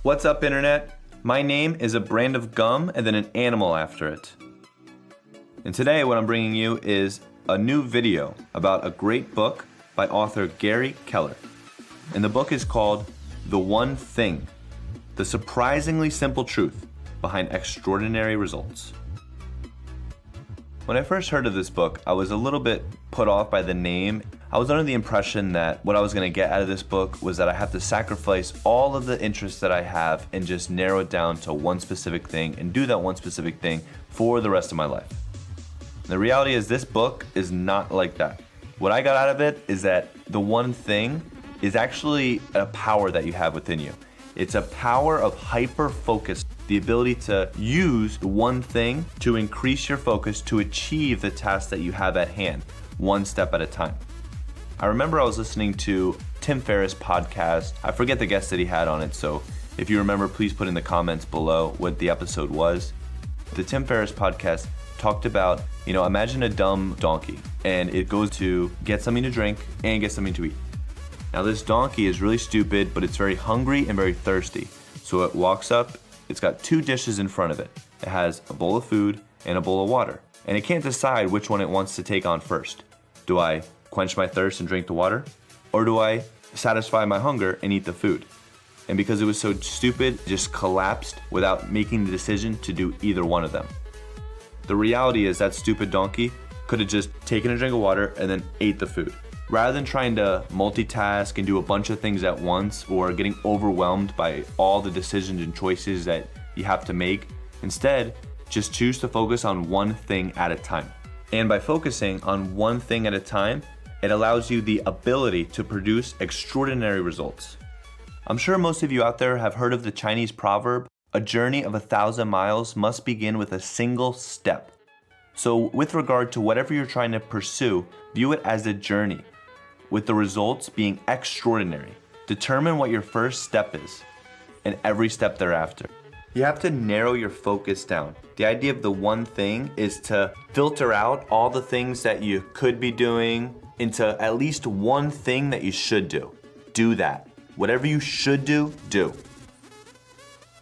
What's up, Internet? My name is a brand of gum and then an animal after it. And today what I'm bringing you is a new video about a great book by author Gary Keller. And the book is called The One Thing, the surprisingly simple truth behind extraordinary results. When I first heard of this book, I was a little bit put off by the name. I was under the impression that what I was going to get out of this book was that I have to sacrifice all of the interests that I have and just narrow it down to one specific thing and do that one specific thing for the rest of my life. The reality is this book is not like that. What I got out of it is that the one thing is actually a power that you have within you. It's a power of hyper focus, the ability to use one thing to increase your focus to achieve the task that you have at hand, one step at a time. I remember I was listening to Tim Ferriss' podcast. I forget the guest that he had on it, so if you remember, please put in the comments below what the episode was. The Tim Ferriss podcast talked about, imagine a dumb donkey, and it goes to get something to drink and get something to eat. Now this donkey is really stupid, but it's very hungry and very thirsty. So it walks up, it's got two dishes in front of it. It has a bowl of food and a bowl of water. And it can't decide which one it wants to take on first. Do I quench my thirst and drink the water? Or do I satisfy my hunger and eat the food? And because it was so stupid, it just collapsed without making the decision to do either one of them. The reality is that stupid donkey could have just taken a drink of water and then ate the food. Rather than trying to multitask and do a bunch of things at once or getting overwhelmed by all the decisions and choices that you have to make, instead, just choose to focus on one thing at a time. And by focusing on one thing at a time, it allows you the ability to produce extraordinary results. I'm sure most of you out there have heard of the Chinese proverb, "A journey of 1,000 miles must begin with a single step." So with regard to whatever you're trying to pursue, view it as a journey, with the results being extraordinary. Determine what your first step is, and every step thereafter. You have to narrow your focus down. The idea of the one thing is to filter out all the things that you could be doing into at least one thing that you should do. Do that. Whatever you should do, do.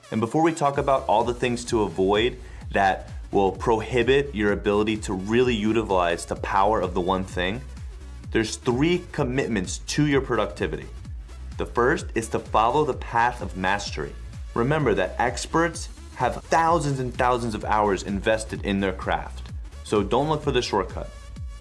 And before we talk about all the things to avoid that will prohibit your ability to really utilize the power of the one thing, there's 3 commitments to your productivity. The first is to follow the path of mastery. Remember that experts have thousands and thousands of hours invested in their craft, so don't look for the shortcut.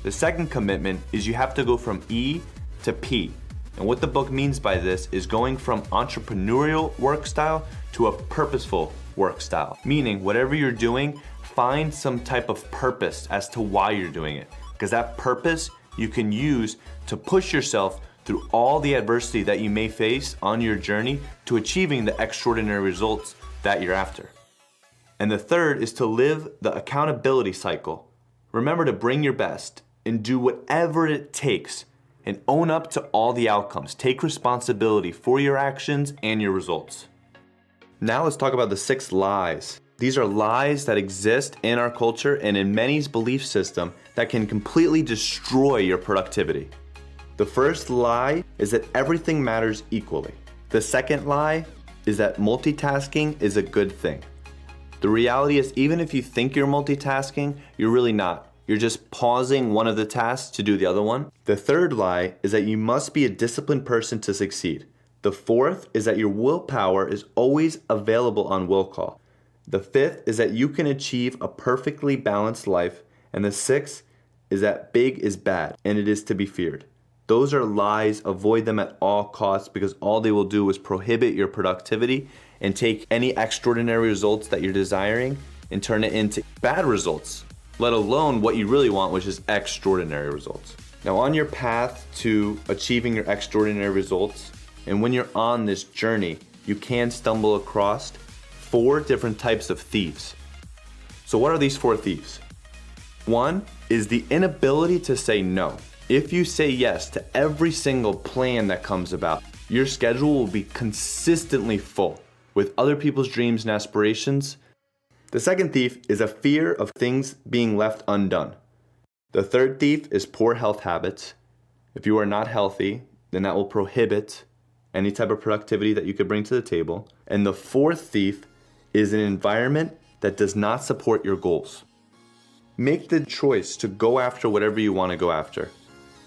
The second commitment is you have to go from E to P. And what the book means by this is going from entrepreneurial work style to a purposeful work style. Meaning whatever you're doing, find some type of purpose as to why you're doing it. Because that purpose you can use to push yourself through all the adversity that you may face on your journey to achieving the extraordinary results that you're after. And the third is to live the accountability cycle. Remember to bring your best and do whatever it takes and own up to all the outcomes. Take responsibility for your actions and your results. Now let's talk about the 6 lies. These are lies that exist in our culture and in many's belief system that can completely destroy your productivity. The first lie is that everything matters equally. The second lie is that multitasking is a good thing. The reality is even if you think you're multitasking, you're really not. You're just pausing one of the tasks to do the other one. The third lie is that you must be a disciplined person to succeed. The fourth is that your willpower is always available on will call. The fifth is that you can achieve a perfectly balanced life. And the sixth is that big is bad and it is to be feared. Those are lies. Avoid them at all costs because all they will do is prohibit your productivity and take any extraordinary results that you're desiring and turn it into bad results, let alone what you really want, which is extraordinary results. Now on your path to achieving your extraordinary results, and when you're on this journey, you can stumble across 4 different types of thieves. So what are these 4 thieves? 1 is the inability to say no. If you say yes to every single plan that comes about, your schedule will be consistently full with other people's dreams and aspirations. The second thief is a fear of things being left undone. The third thief is poor health habits. If you are not healthy, then that will prohibit any type of productivity that you could bring to the table. And the fourth thief is an environment that does not support your goals. Make the choice to go after whatever you want to go after.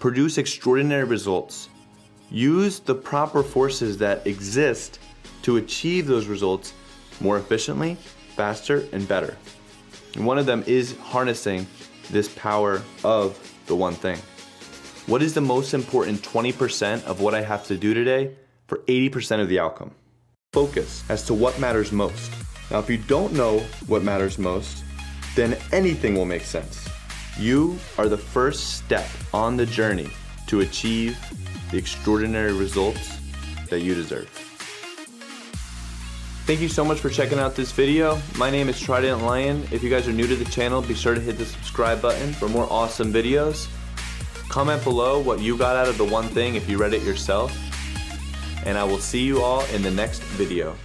Produce extraordinary results. Use the proper forces that exist to achieve those results more efficiently, faster, and better. And one of them is harnessing this power of the one thing. What is the most important 20% of what I have to do today for 80% of the outcome? Focus as to what matters most. Now, if you don't know what matters most, then anything will make sense. You are the first step on the journey to achieve the extraordinary results that you deserve. Thank you so much for checking out this video. My name is TridentLion. If you guys are new to the channel, be sure to hit the subscribe button for more awesome videos. Comment below what you got out of the one thing if you read it yourself. And I will see you all in the next video.